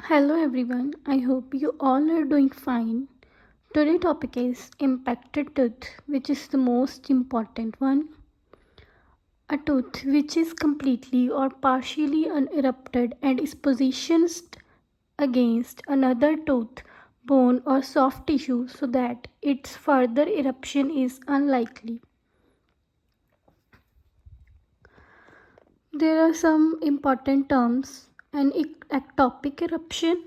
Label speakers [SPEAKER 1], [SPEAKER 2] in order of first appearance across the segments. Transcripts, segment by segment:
[SPEAKER 1] Hello everyone, I hope you all are doing fine. Today's topic is impacted tooth, which is the most important one. A tooth which is completely or partially unerupted and is positioned against another tooth, bone or soft tissue so that its further eruption is unlikely. There are some important terms: an ectopic eruption,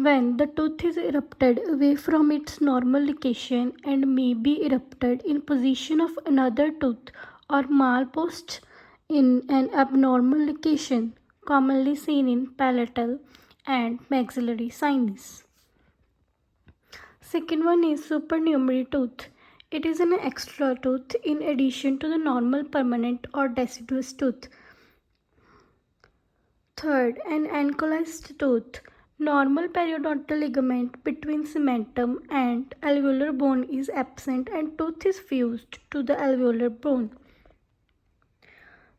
[SPEAKER 1] when the tooth is erupted away from its normal location and may be erupted in position of another tooth or malpost in an abnormal location, commonly seen in palatal and maxillary sinus. Second one is supernumerary tooth. It is an extra tooth in addition to the normal permanent or deciduous tooth. Third, an ankylosed tooth. Normal periodontal ligament between cementum and alveolar bone is absent and tooth is fused to the alveolar bone.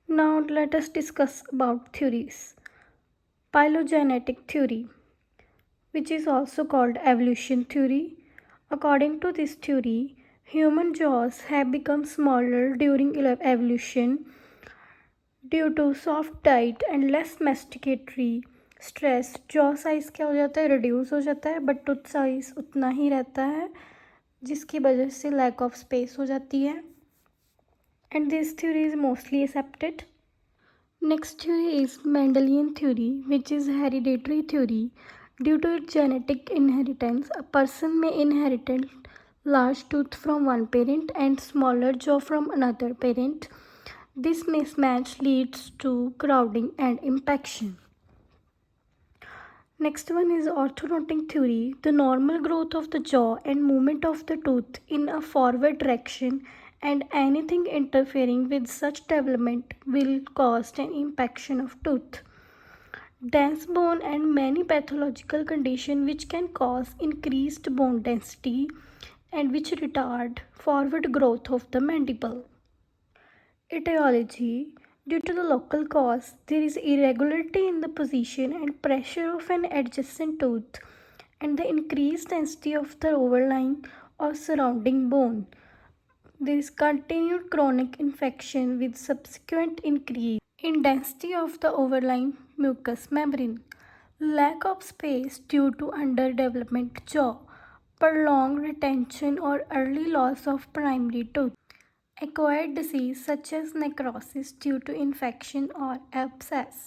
[SPEAKER 1] Now let us discuss about theories. Phylogenetic theory, which is also called evolution theory. According to this theory, human jaws have become smaller during evolution due to soft diet and less masticatory stress. Jaw size क्या हो जाता है, reduce हो जाता है, but tooth size उतना ही रहता है, जिसकी वजह से लैक ऑफ स्पेस हो जाती है। And this theory is mostly accepted. Next theory is Mendelian theory, which is hereditary theory. Due to its genetic inheritance, a person may inherit large tooth from one parent and smaller jaw from another parent. This mismatch leads to crowding and impaction. Next one is orthodontic theory. The normal growth of the jaw and movement of the tooth in a forward direction and anything interfering with such development will cause an impaction of tooth. Dense bone and many pathological conditions which can cause increased bone density and which retard forward growth of the mandible. Etiology. Due to the local cause, there is irregularity in the position and pressure of an adjacent tooth and the increased density of the overlying or surrounding bone. There is continued chronic infection with subsequent increase in density of the overlying mucous membrane. Lack of space due to underdevelopment jaw, prolonged retention or early loss of primary tooth. Acquired disease such as necrosis due to infection or abscess.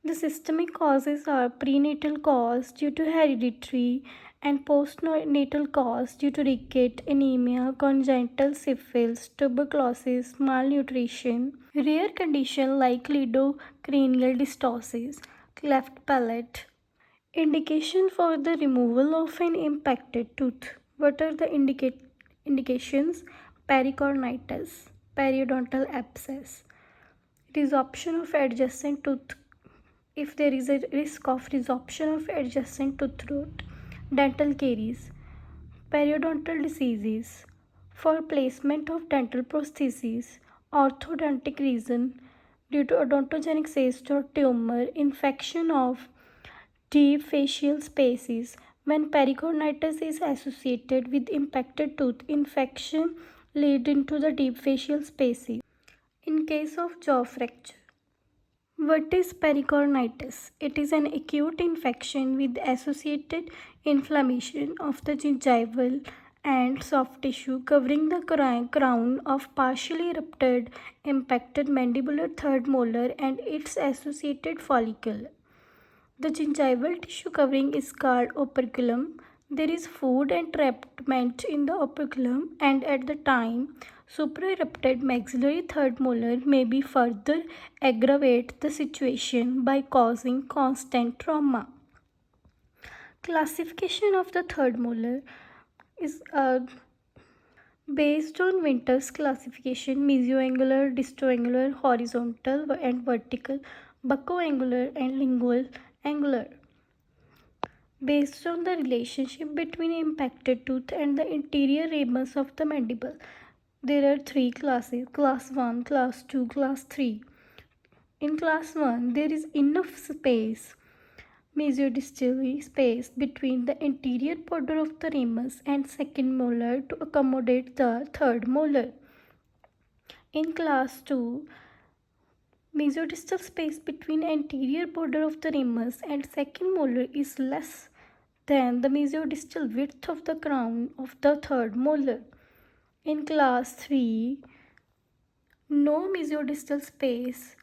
[SPEAKER 1] The systemic causes are prenatal cause due to hereditary and postnatal cause due to ricket, anemia, congenital syphilis, tuberculosis, malnutrition. Rare condition like cleidocranial dystosis, cleft palate. Indication for the removal of an impacted tooth. What are the indications? Pericornitis, periodontal abscess, resorption of adjacent tooth. If there is a risk of resorption of adjacent tooth root, dental caries, periodontal diseases, for placement of dental prostheses, orthodontic reason, due to odontogenic cyst or tumor, infection of deep facial spaces. When pericornitis is associated with impacted tooth, infection lead into the deep facial spaces. In case of jaw fracture. What is pericornitis? It is an acute infection with associated inflammation of the gingival and soft tissue covering the crown of partially erupted impacted mandibular third molar and its associated follicle. The gingival tissue covering is called operculum. There is food entrapment in the operculum, and at the time, supraerupted maxillary third molar may be further aggravate the situation by causing constant trauma. Classification of the third molar is based on Winter's classification: mesioangular, distoangular, horizontal and vertical, buccoangular and lingual angular. Based on the relationship between impacted tooth and the interior ramus of the mandible, there are three classes: class 1, class 2, class 3. In class 1, there is enough space Mesiodistal space between the anterior border of the ramus and second molar to accommodate the third molar. In class 2, mesiodistal space between anterior border of the ramus and second molar is less than the mesiodistal width of the crown of the third molar. In class 3, no mesiodistal space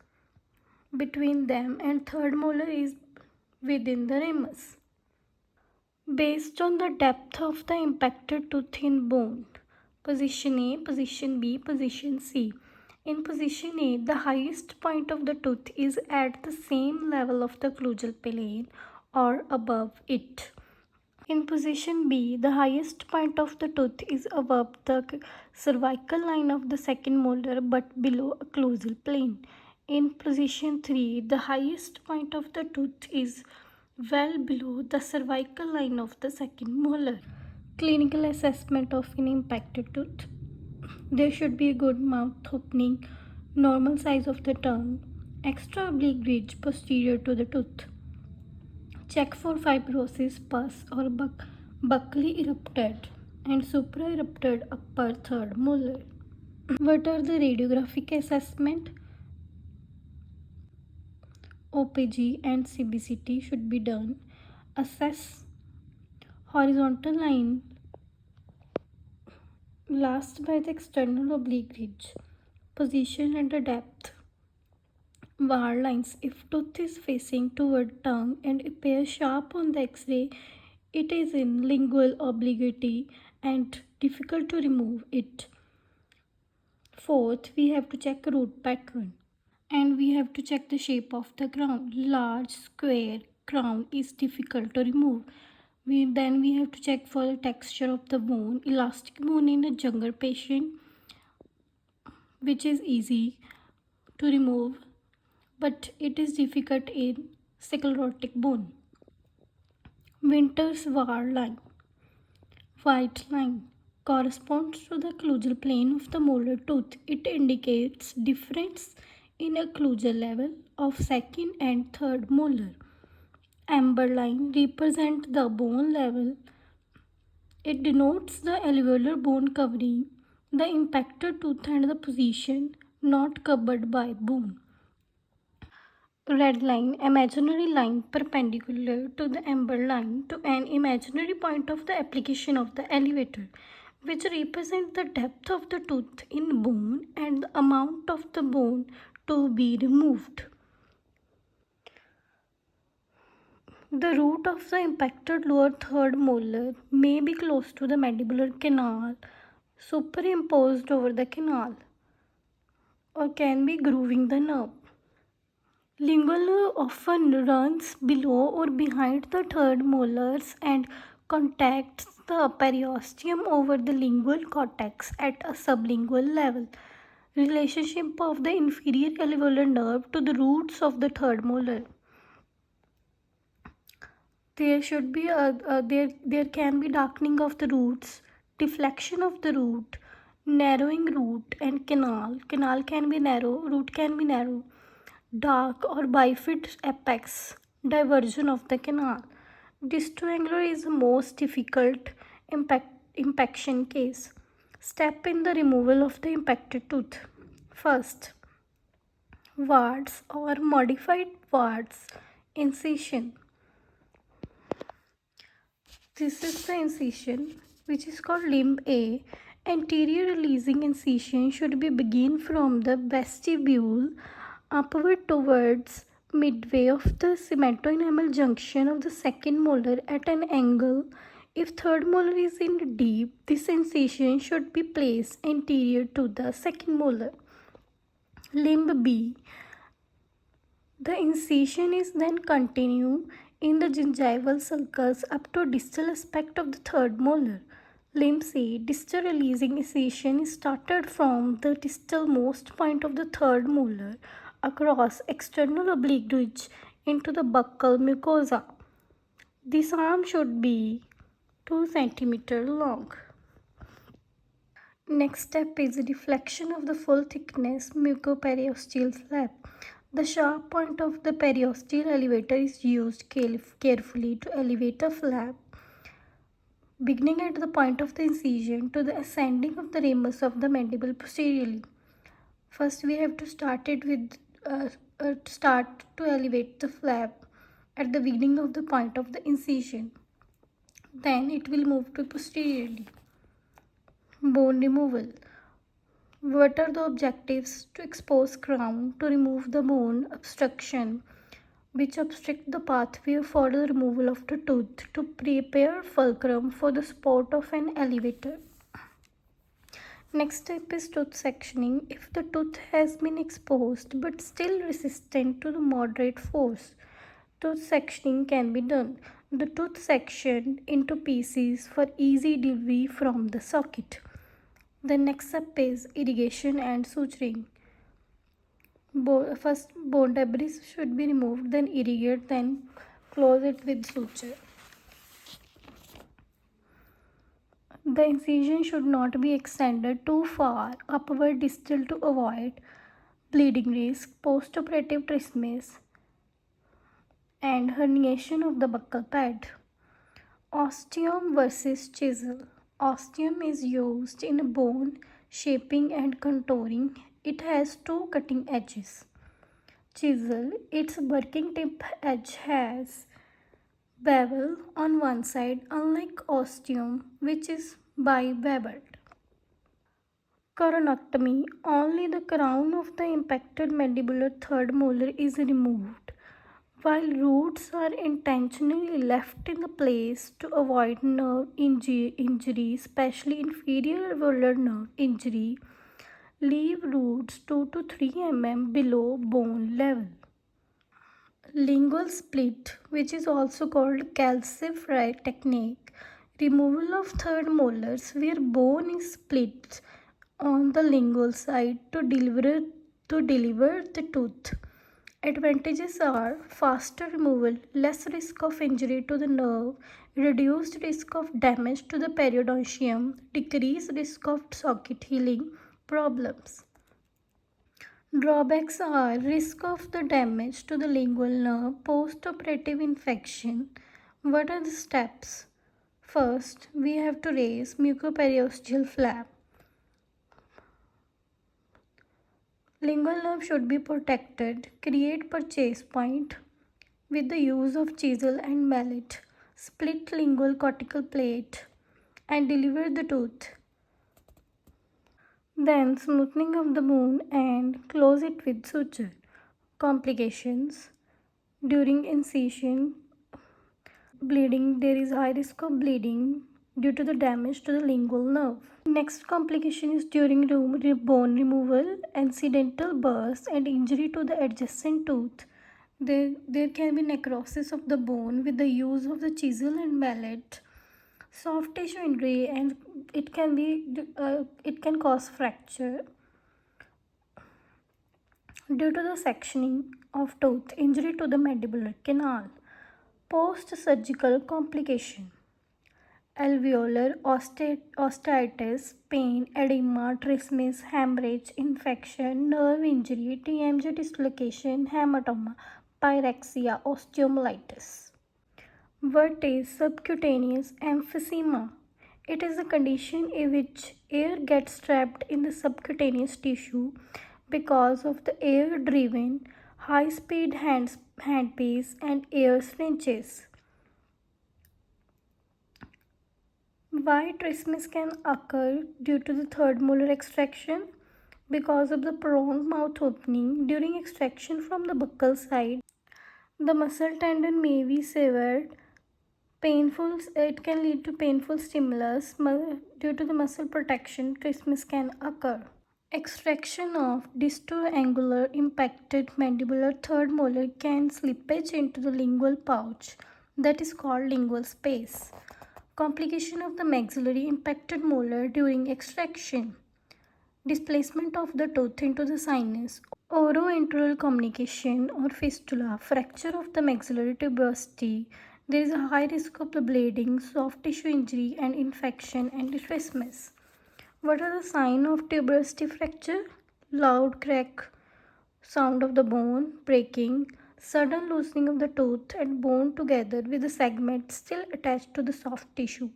[SPEAKER 1] between them and third molar is within the ramus. Based on the depth of the impacted tooth in bone, position A, position B, position C. In position A, the highest point of the tooth is at the same level of the occlusal plane or above it. In position B, the highest point of the tooth is above the cervical line of the second molar but below occlusal plane. In position 3, the highest point of the tooth is well below the cervical line of the second molar. Clinical assessment of an impacted tooth. There should be a good mouth opening, normal size of the tongue, extra oblique ridge posterior to the tooth. Check for fibrosis, pus or buccally erupted and supra-erupted upper third molar. What are the radiographic assessment? OPG and CBCT should be done. Assess horizontal line last by the external oblique ridge. Position and the depth. Var lines. If tooth is facing toward tongue and appears sharp on the X-ray, it is in lingual obliquity and difficult to remove it. Fourth, we have to check root pattern and we have to check the shape of the crown. Large square crown is difficult to remove. Then we have to check for the texture of the bone. Elastic bone in a younger patient, which is easy to remove, but it is difficult in sclerotic bone. Winter's var line. White line corresponds to the occlusal plane of the molar tooth. It indicates difference in occlusal level of second and third molar. Amber line represents the bone level. It denotes the alveolar bone covering the impacted tooth and the position not covered by bone. Red line, imaginary line perpendicular to the amber line to an imaginary point of the application of the elevator, which represent the depth of the tooth in bone and the amount of the bone to be removed. The root of the impacted lower third molar may be close to the mandibular canal, superimposed over the canal, or can be grooving the nerve. Lingual nerve often runs below or behind the third molars and contacts the periosteum over the lingual cortex at a sublingual level. Relationship of the inferior alveolar nerve to the roots of the third molar. There should be there can be darkening of the roots, deflection of the root, narrowing root and canal. Canal can be narrow, root can be narrow. Dark or bifid apex, diversion of the canal. Distoangular is the most difficult impaction case. Step in the removal of the impacted tooth. First, warts or modified warts incision. This is the incision which is called limb A. Anterior releasing incision should be begin from the vestibule upward towards midway of the cemento-enamel junction of the second molar at an angle. If third molar is in deep, this incision should be placed anterior to the second molar. Limb B. The incision is then continued in the gingival sulcus up to distal aspect of the third molar. Limb C. Distal releasing incision is started from the distal most point of the third molar across external oblique ridge into the buccal mucosa. This arm should be 2 cm long. Next step is deflection of the full thickness mucoperiosteal flap. The sharp point of the periosteal elevator is used carefully to elevate the flap, beginning at the point of the incision to the ascending of the ramus of the mandible posteriorly. First, we have to start to elevate the flap at the beginning of the point of the incision. Then it will move to posteriorly. Bone removal. What are the objectives? To expose crown, to remove the bone obstruction which obstruct the pathway for the removal of the tooth, to prepare fulcrum for the support of an elevator. Next step is tooth sectioning. If the tooth has been exposed but still resistant to the moderate force, tooth sectioning can be done. The tooth sectioned into pieces for easy delivery from the socket. The next step is irrigation and suturing. First, bone debris should be removed, then irrigate, then close it with suture. The incision should not be extended too far upward distal to avoid bleeding risk, postoperative trismus, and herniation of the buccal pad. Osteum versus chisel. Osteum is used in bone shaping and contouring. It has two cutting edges. Chisel, its working tip edge has bevel on one side, unlike osteum, which is bibeveled. Coronectomy. Only the crown of the impacted mandibular third molar is removed, while roots are intentionally left in the place to avoid nerve injury, especially inferior alveolar nerve injury. Leave roots 2 to 3 mm below bone level. Lingual split, which is also called calcifery technique, removal of third molars where bone is split on the lingual side to deliver the tooth. Advantages are faster removal, less risk of injury to the nerve, reduced risk of damage to the periodontium, decreased risk of socket healing problems. Drawbacks are risk of the damage to the lingual nerve, post-operative infection. What are the steps? First, we have to raise mucoperiosteal flap. Lingual nerve should be protected. Create purchase point with the use of chisel and mallet. Split lingual cortical plate and deliver the tooth. Then smoothing of the bone and close it with suture. Complications. During incision, bleeding, there is high risk of bleeding due to the damage to the lingual nerve. Next complication is during bone removal, incidental burst and injury to the adjacent tooth. There can be necrosis of the bone with the use of the chisel and mallet. Soft tissue injury, and it can cause fracture. Due to the sectioning of tooth, injury to the mandibular canal. Post-surgical complication. Alveolar osteitis, pain, edema, trismus, hemorrhage, infection, nerve injury, TMJ dislocation, hematoma, pyrexia, osteomyelitis. What is subcutaneous emphysema? It is a condition in which air gets trapped in the subcutaneous tissue because of the air-driven high-speed handpiece and air syringes. Why trismus can occur due to the third molar extraction? Because of the prolonged mouth opening during extraction from the buccal side, the muscle tendon may be severed. It can lead to painful stimulus. Due to the muscle protection, trismus can occur. Extraction of distoangular impacted mandibular third molar can slippage into the lingual pouch, that is called lingual space. Complication of the maxillary impacted molar during extraction. Displacement of the tooth into the sinus. Orointral communication or fistula. Fracture of the maxillary tuberosity. There is a high risk of the bleeding, soft tissue injury and infection and trismus. What are the signs of tuberosity fracture? Loud crack, sound of the bone breaking, sudden loosening of the tooth and bone together with the segment still attached to the soft tissue.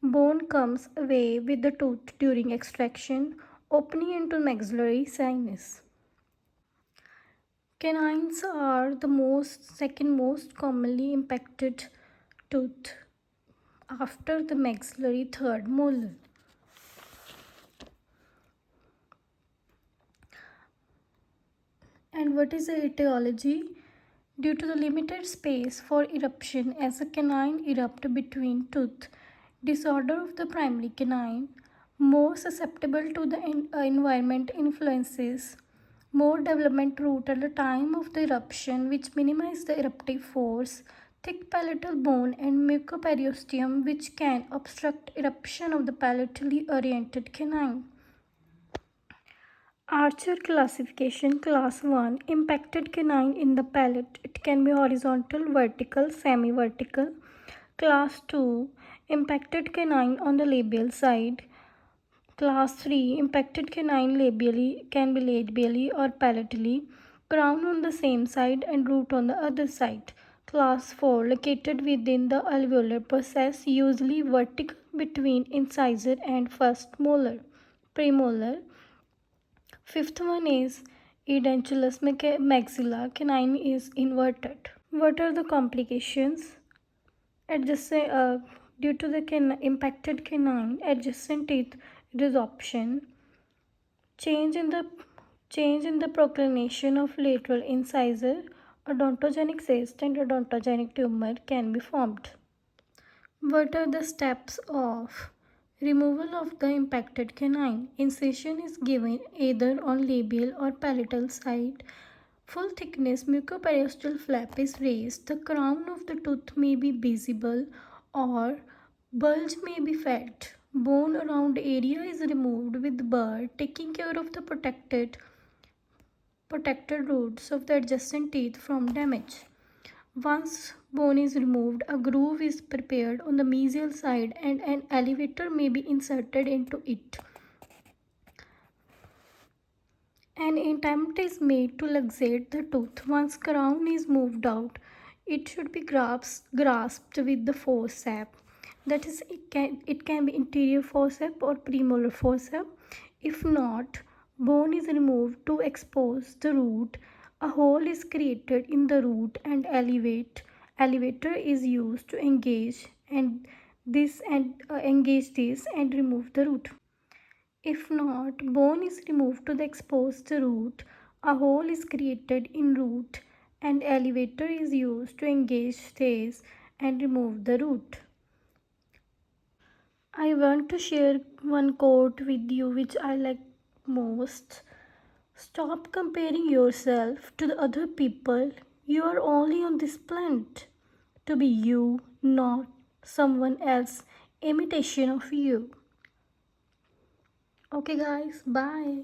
[SPEAKER 1] Bone comes away with the tooth during extraction, opening into maxillary sinus. Canines are the second most commonly impacted tooth after the maxillary third molar. And what is the etiology? Due to the limited space for eruption as a canine erupt between tooth, disorder of the primary canine, more susceptible to the environment influences, more development root at the time of the eruption which minimize the eruptive force, thick palatal bone and mucoperiosteum which can obstruct eruption of the palatally oriented canine. Archer classification class 1 impacted canine in the palate. It can be horizontal, vertical, semi-vertical. Class 2 impacted canine on the labial side. Class 3 impacted canine labially can be labially or palatally. Crown on the same side and root on the other side. Class 4 located within the alveolar process, usually vertical between incisor and first molar, premolar. Fifth one is edentulous maxilla. Canine is inverted. What are the complications? Adjacent, due to the impacted canine, adjacent teeth resorption, change in the proclination of lateral incisor, odontogenic cyst and odontogenic tumor can be formed. What are the steps of removal of the impacted canine? Incision is given either on labial or palatal side. Full thickness mucoperiosteal flap is raised. The crown of the tooth may be visible or bulge may be felt. Bone around area is removed with burr, taking care of the protected roots of the adjacent teeth from damage. Once bone is removed, a groove is prepared on the mesial side and an elevator may be inserted into it. An attempt is made to luxate the tooth. Once crown is moved out, it should be grasped with the forceps. That is, it can be interior forceps or premolar forceps. If not, bone is removed to expose the root. A hole is created in the root and elevator is used to engage this and remove the root. If not, bone is removed to the exposed root. A hole is created in root and elevator is used to engage this and remove the root. I want to share one quote with you which I like most. Stop comparing yourself to the other people. You are only on this planet to be you, not someone else imitation of you. Okay guys, bye.